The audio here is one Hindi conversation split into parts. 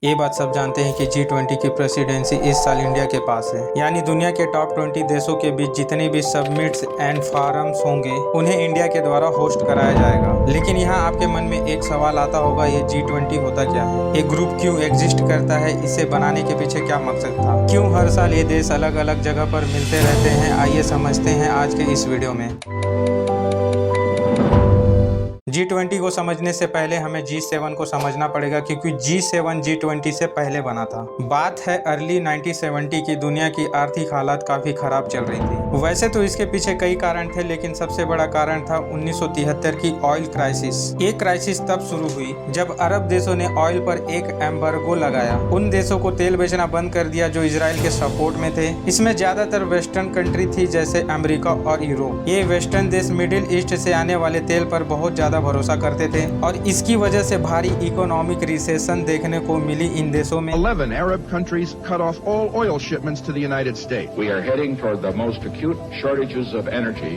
ये बात सब जानते हैं कि G20 की प्रेसिडेंसी इस साल इंडिया के पास है। यानी दुनिया के टॉप 20 देशों के बीच जितने भी सबमिट्स एंड फारम्स होंगे उन्हें इंडिया के द्वारा होस्ट कराया जाएगा। लेकिन यहाँ आपके मन में एक सवाल आता होगा, ये G20 होता क्या है, ये ग्रुप क्यों एग्जिस्ट करता है, इसे बनाने के पीछे क्या मकसद था, क्यों हर साल ये देश अलग अलग जगह पर मिलते रहते हैं। आइए समझते हैं आज के इस वीडियो में। G20 को समझने से पहले हमें G7 को समझना पड़ेगा, क्योंकि G7 G20 से पहले बना था। बात है अर्ली 1970 की। दुनिया की आर्थिक हालत काफी खराब चल रही थी। वैसे तो इसके पीछे कई कारण थे, लेकिन सबसे बड़ा कारण था 1973 की ऑयल क्राइसिस। ये क्राइसिस तब शुरू हुई जब अरब देशों ने ऑयल पर एक एम्बार्गो लगाया। उन देशों को तेल बेचना बंद कर दिया जो इजराइल के सपोर्ट में थे। इसमें ज्यादातर वेस्टर्न कंट्री थी, जैसे अमेरिका और यूरोप। ये वेस्टर्न देश मिडिल ईस्ट से आने वाले तेल पर बहुत ज्यादा भरोसा करते थे और इसकी वजह से भारी इकोनॉमिक रिसेशन देखने को मिली इन देशों में। 11 Arab countries cut off all oil shipments to the United States. We are heading toward the most acute shortages of energy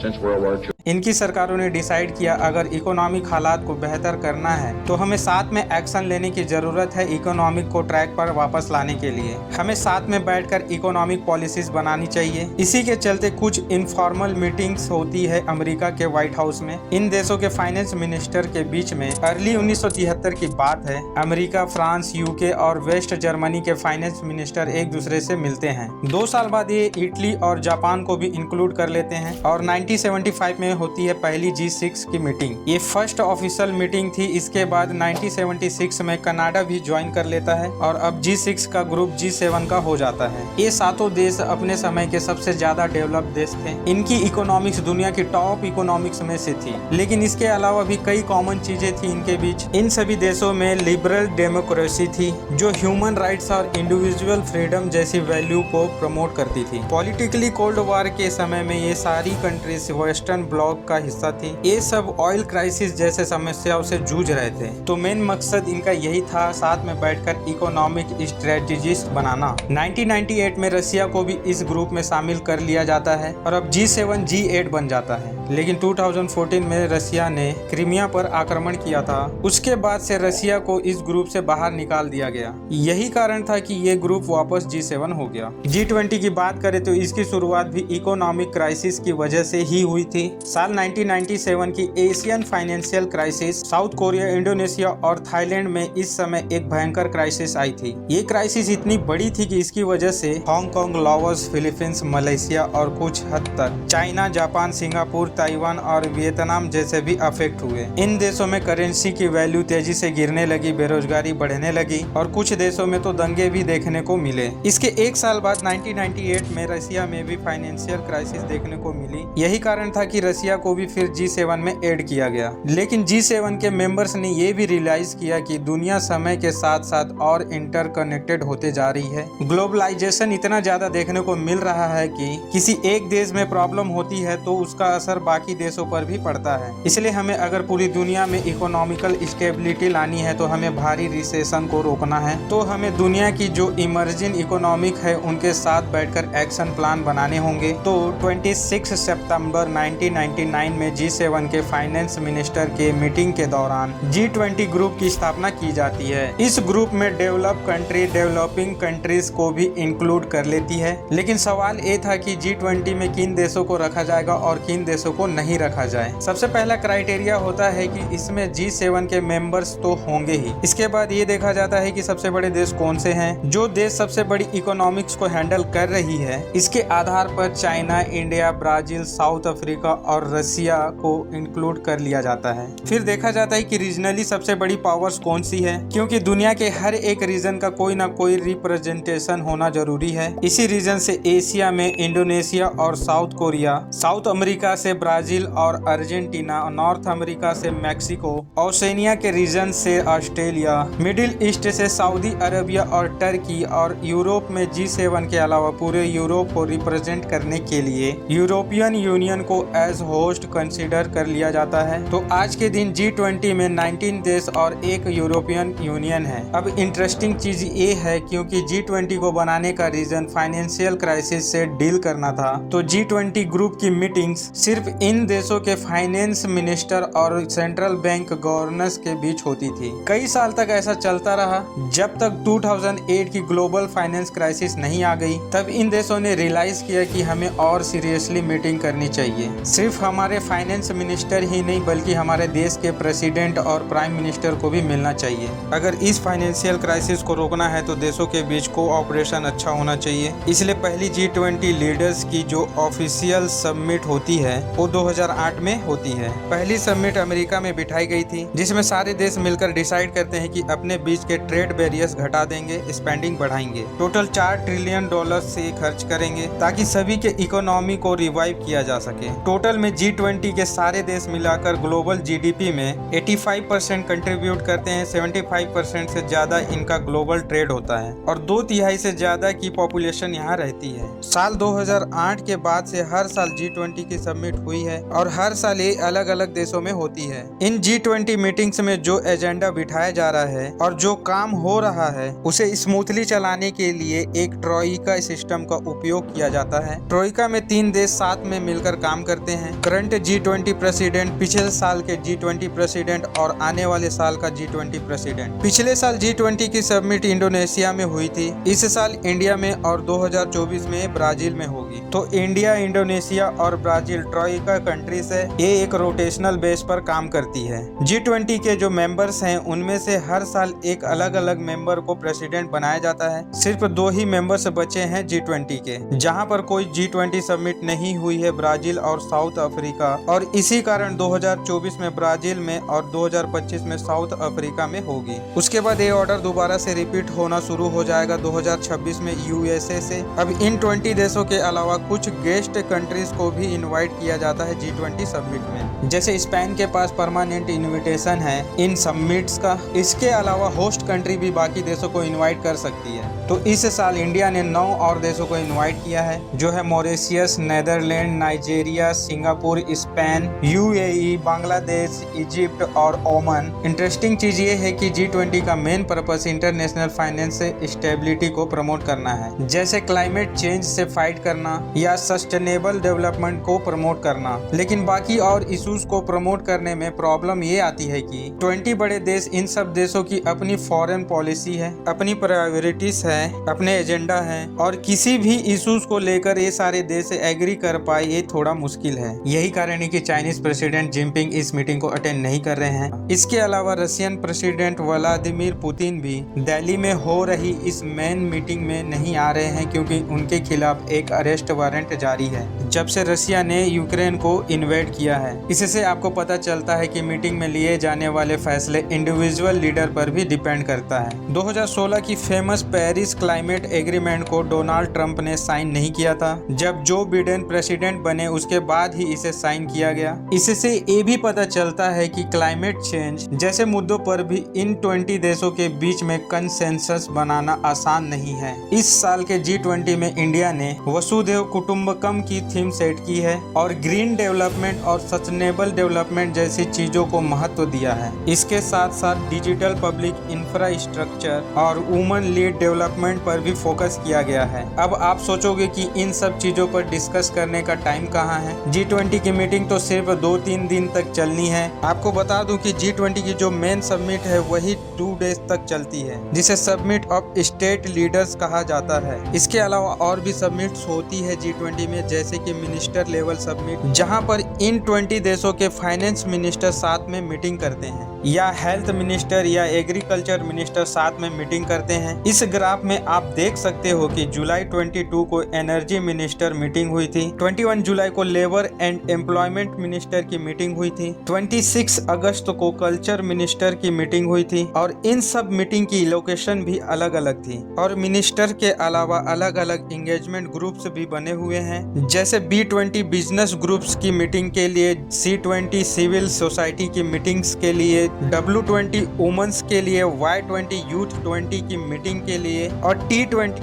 since World War II. इनकी सरकारों ने डिसाइड किया, अगर इकोनॉमिक हालात को बेहतर करना है तो हमें साथ में एक्शन लेने की जरूरत है। इकोनॉमिक को ट्रैक पर वापस लाने के लिए हमें साथ में बैठकर इकोनॉमिक पॉलिसीज बनानी चाहिए। इसी के चलते कुछ इनफॉर्मल मीटिंग्स होती है अमेरिका के व्हाइट हाउस में इन देशों के फाइनेंस मिनिस्टर के बीच में। अर्ली 1973 की बात है। अमेरिका, फ्रांस, यूके और वेस्ट जर्मनी के फाइनेंस मिनिस्टर एक दूसरे से मिलते हैं। 2 साल बाद ये इटली और जापान को भी इंक्लूड कर लेते हैं और 1975 में होती है पहली G6 की मीटिंग। ये फर्स्ट ऑफिशियल मीटिंग थी। इसके बाद 1976 में कनाडा भी ज्वाइन कर लेता है और अब G6 का ग्रुप G7 का हो जाता है। ये सातों देश अपने समय के सबसे ज्यादा डेवलप्ड देश थे। इनकी इकोनॉमिक्स दुनिया की टॉप इकोनॉमिक्स में से थी। लेकिन इसके अलावा भी कई कॉमन चीजें थी इनके बीच। इन सभी देशों में लिबरल डेमोक्रेसी थी, जो ह्यूमन राइट्स और इंडिविजुअल फ्रीडम जैसी वैल्यू को प्रमोट करती थी। पॉलिटिकली कोल्ड वॉर के समय में ये सारी कंट्रीज वेस्टर्न ब्लॉक का हिस्सा थी। ये सब ऑयल क्राइसिस जैसे समस्याओं से जूझ रहे थे, तो मेन मकसद इनका यही था, साथ में बैठकर इकोनॉमिक स्ट्रेटजीज बनाना। 1998 में रसिया को भी इस ग्रुप में शामिल कर लिया जाता है और अब G7 G8 बन जाता है। लेकिन 2014 में रसिया ने क्रीमिया पर आक्रमण किया था। उसके बाद से रसिया को इस ग्रुप से बाहर निकाल दिया गया। यही कारण था कि ये ग्रुप वापस G7 हो गया। G20 की बात करें तो इसकी शुरुआत भी इकोनॉमिक क्राइसिस की वजह से ही हुई थी। साल 1997 की Asian financial crisis south Korea, Indonesia और थाईलैंड में इस समय एक भयंकर क्राइसिस आई थी। ये क्राइसिस इतनी बड़ी थी कि इसकी वजह से हांगकांग, लाओस, फिलीपींस, मलेशिया और कुछ हद तक चाइना, जापान, सिंगापुर, ताइवान और वियतनाम जैसे भी अफेक्ट हुए। इन देशों में करेंसी की वैल्यू तेजी से गिरने लगी, बेरोजगारी बढ़ने लगी और कुछ देशों में तो दंगे भी देखने को मिले। इसके एक साल बाद 1998 में रसिया में भी फाइनेंशियल क्राइसिस देखने को मिली। यही कारण था कि रसिया को भी फिर G7 में ऐड किया गया। लेकिन G7 के मेंबर्स ने ये भी रियलाइज किया कि दुनिया समय के साथ साथ और इंटरकनेक्टेड होते जा रही है। ग्लोबलाइजेशन इतना ज्यादा देखने को मिल रहा है कि किसी एक देश में प्रॉब्लम होती है तो उसका असर बाकी देशों पर भी पड़ता है। इसलिए हमें अगर पूरी दुनिया में इकोनॉमिकल स्टेबिलिटी लानी है तो हमें भारी रिसेशन को रोकना है। तो हमें दुनिया की जो इमर्जिंग इकोनॉमिक है उनके साथ बैठकर एक्शन प्लान बनाने होंगे। तो 26 सितंबर 1999 में G7 के फाइनेंस मिनिस्टर के मीटिंग के दौरान G20 ग्रुप की स्थापना की जाती है। इस ग्रुप में डेवलप कंट्री, डेवलपिंग कंट्रीज को भी इंक्लूड कर लेती है। लेकिन सवाल ये था कि G20 में किन देशों को रखा जाएगा और किन देशों को नहीं रखा जाए। सबसे पहला क्राइटेरिया होता है कि इसमें G7 के मेंबर्स तो होंगे ही। इसके बाद ये देखा जाता है कि सबसे बड़े देश कौन से हैं। जो देश सबसे बड़ी इकोनॉमिक्स को हैंडल कर रही है, इसके आधार पर China, India, Brazil, south Africa और रसिया को इंक्लूड कर लिया जाता है। फिर देखा जाता है कि रीजनली सबसे बड़ी पावर्स कौन सी है, क्योंकि दुनिया के हर एक रीजन का कोई ना कोई रिप्रेजेंटेशन होना जरूरी है। इसी रीजन से एशिया में इंडोनेशिया और साउथ कोरिया, साउथ अमेरिका से ब्राजील और अर्जेंटीना, नॉर्थ अमेरिका से मैक्सिको, ओशनिया के रीजन से ऑस्ट्रेलिया, मिडिल ईस्ट से सऊदी अरबिया और टर्की और यूरोप में G7 के अलावा पूरे यूरोप को रिप्रेजेंट करने के लिए यूरोपियन यूनियन को एज होस्ट कंसीडर कर लिया जाता है। तो आज के दिन G20 में 19 देश और एक यूरोपियन यूनियन है। अब इंटरेस्टिंग चीज ये है क्योंकि G20 को बनाने का रीजन फाइनेंशियल क्राइसिस से डील करना था, तो G20 ग्रुप की मीटिंग्स सिर्फ इन देशों के फाइनेंस मिनिस्टर और सेंट्रल बैंक गवर्नर्स के बीच होती थी। कई साल तक ऐसा चलता रहा, जब तक 2008 की ग्लोबल फाइनेंस क्राइसिस नहीं आ गई। तब इन देशों ने रियलाइज किया कि हमें और सीरियसली मीटिंग करनी चाहिए। सिर्फ हमारे फाइनेंस मिनिस्टर ही नहीं बल्कि हमारे देश के प्रेसिडेंट और प्राइम मिनिस्टर को भी मिलना चाहिए। अगर इस फाइनेंशियल क्राइसिस को रोकना है तो देशों के बीच कोऑपरेशन अच्छा होना चाहिए। इसलिए पहली G20 लीडर्स की जो ऑफिशियल समिट होती है वो 2008 में होती है। पहली समिट अमेरिका में बिठाई गई थी, जिसमें सारे देश मिलकर डिसाइड करते हैं कि अपने बीच के ट्रेड बैरियर्स घटा देंगे, स्पेंडिंग बढ़ाएंगे। टोटल $4 ट्रिलियन से खर्च करेंगे ताकि सभी के इकोनॉमी को रिवाइव किया जा सके। टोटल में G20 के सारे देश मिलाकर ग्लोबल GDP में 85% कंट्रीब्यूट करते हैं। 75% से ज्यादा इनका ग्लोबल ट्रेड होता है और 2/3 से ज्यादा की पॉपुलेशन यहाँ रहती है। साल 2008 के बाद से हर साल G20 की समिट हुई है और हर साल ये अलग अलग देशों में होती है। इन G20 मीटिंग्स में जो एजेंडा बिठाया जा रहा है और जो काम हो रहा है उसे स्मूथली चलाने के लिए एक ट्रोइका सिस्टम का उपयोग किया जाता है। ट्रोइका में 3 देश साथ में मिलकर काम करते हैं। करंट G20 प्रेसिडेंट, पिछले साल के G20 प्रेसिडेंट और आने वाले साल का G20 प्रेसिडेंट। पिछले साल G20 की समिट इंडोनेशिया में हुई थी, इस साल इंडिया में और 2024 में ब्राजील में होगी। तो इंडिया, इंडोनेशिया और ब्राजील ट्रोइका कंट्रीज है। ये एक रोटेशनल बेस पर काम करती है। G20 के जो मेंबर्स हैं उनमें से हर साल एक अलग अलग मेंबर को प्रेसिडेंट बनाया जाता है। सिर्फ 2 ही मेंबर्स बचे हैं G20 के। जहां पर कोई G20 समिट नहीं हुई है, ब्राजील और साउथ अफ्रीका, और इसी कारण 2024 में ब्राजील में और 2025 में साउथ अफ्रीका में होगी। उसके बाद ये ऑर्डर दोबारा से रिपीट होना शुरू हो जाएगा 2026 में USA से। अब इन 20 देशों के अलावा कुछ गेस्ट कंट्रीज को भी इनवाइट किया जाता है G20 समिट में। जैसे स्पेन के पास परमानेंट इन्विटेशन है इन समिट्स का। इसके अलावा होस्ट कंट्री भी बाकी देशों को इनवाइट कर सकती है। तो इस साल इंडिया ने 9 और देशों को इनवाइट किया है, जो है Mauritius, Netherland, Nigeria, Singapore, Spain, UAE, Bangladesh, Egypt और ओमान। इंटरेस्टिंग चीज ये है कि G20 का मेन पर्पस इंटरनेशनल फाइनेंस से स्टेबिलिटी को प्रमोट करना है, जैसे क्लाइमेट चेंज से फाइट करना या सस्टेनेबल डेवलपमेंट को प्रमोट करना। लेकिन बाकी और इश्यूज को प्रमोट करने में प्रॉब्लम ये आती है कि 20 बड़े देश, इन सब देशों की अपनी फॉरेन पॉलिसी है, अपनी प्रायोरिटीज है, अपने एजेंडा है और किसी भी इश्यूज को लेकर ये सारे देश एग्री कर पाए ये थोड़ा मुश्किल है। यही कारण है कि चाइनीज प्रेसिडेंट जिनपिंग इस मीटिंग को अटेंड नहीं कर रहे हैं। इसके अलावा रशियन प्रेसिडेंट व्लादिमीर पुतिन भी दिल्ली में हो रही इस मेन मीटिंग में नहीं आ रहे हैं, क्योंकि उनके खिलाफ एक अरेस्ट वारंट जारी है जब से रशिया ने यूक्रेन को इन्वेड किया है। इससे आपको पता चलता है कि मीटिंग में लिए जाने वाले फैसले इंडिविजुअल लीडर पर भी डिपेंड करता है। 2016 की फेमस पेरिस क्लाइमेट एग्रीमेंट को डोनाल्ड ट्रंप ने साइन नहीं किया था। जब जो बिडेन प्रेसिडेंट बने उसके बाद ही इसे साइन किया गया। इससे ये भी पता चलता है कि क्लाइमेट चेंज जैसे मुद्दों पर भी इन 20 देशों के बीच में कंसेंसस बनाना आसान नहीं है। इस साल के G20 में इंडिया ने वसुधैव कुटुंबकम की थीम सेट की है और ग्रीन डेवलपमेंट और सस्टेनेबल डेवलपमेंट जैसी चीजों को महत्व दिया है। इसके साथ साथ डिजिटल पब्लिक इंफ्रास्ट्रक्चर और वुमन लीड डेवलपमेंट पर भी फोकस किया गया है। अब आप सोचोगे कि इन सब चीजों पर डिस्कस करने का टाइम कहाँ है। G20 की मीटिंग तो सिर्फ 2-3 दिन तक चलनी है। आपको बता दूं कि G20 की जो मेन समिट है वही 2 डेज तक चलती है, जिसे समिट ऑफ स्टेट लीडर्स कहा जाता है। इसके अलावा और भी समिट्स होती है G20 में, जैसे कि मिनिस्टर लेवल समिट, जहां पर इन 20 देशों के फाइनेंस मिनिस्टर साथ में मीटिंग करते हैं, या हेल्थ मिनिस्टर या एग्रीकल्चर मिनिस्टर साथ में मीटिंग करते हैं। इस ग्राफ में आप देख सकते हो कि जुलाई 22 को एनर्जी मिनिस्टर मीटिंग हुई थी, 21 जुलाई को लेबर एंड एम्प्लॉयमेंट मिनिस्टर की मीटिंग हुई थी, 26 अगस्त को कल्चर मिनिस्टर की मीटिंग हुई थी और इन सब मीटिंग की लोकेशन भी अलग अलग थी। और मिनिस्टर के अलावा अलग अलग एंगेजमेंट ग्रुप्स भी बने हुए हैं, जैसे B20 बिजनेस ग्रुप्स की मीटिंग के लिए, C20 सिविल सोसाइटी की मीटिंग्स के लिए, W20 वुमेन्स के लिए, Y20 यूथ 20 की मीटिंग के लिए और T20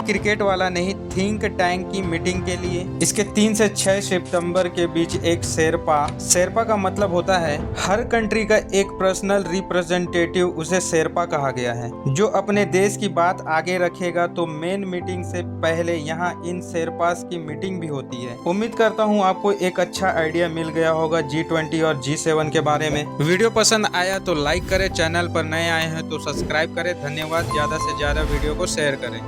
क्रिकेट वाला नहीं, थिंक टैंक की मीटिंग के लिए। इसके 3 से 6 सितंबर के बीच एक शेरपा का मतलब होता है हर कंट्री का एक पर्सनल रिप्रेजेंटेटिव, उसे शेरपा कहा गया है, जो अपने देश की बात आगे रखेगा। तो मेन मीटिंग से पहले यहाँ इन शेरपास की मीटिंग भी होती है। उम्मीद करता हूँ आपको एक अच्छा आइडिया मिल गया होगा G20 और G7 के बारे में। वीडियो पसंद आया तो लाइक करें, चैनल पर नए आए हैं तो सब्सक्राइब करें। धन्यवाद। ज़्यादा से ज़्यादा वीडियो को शेयर करें।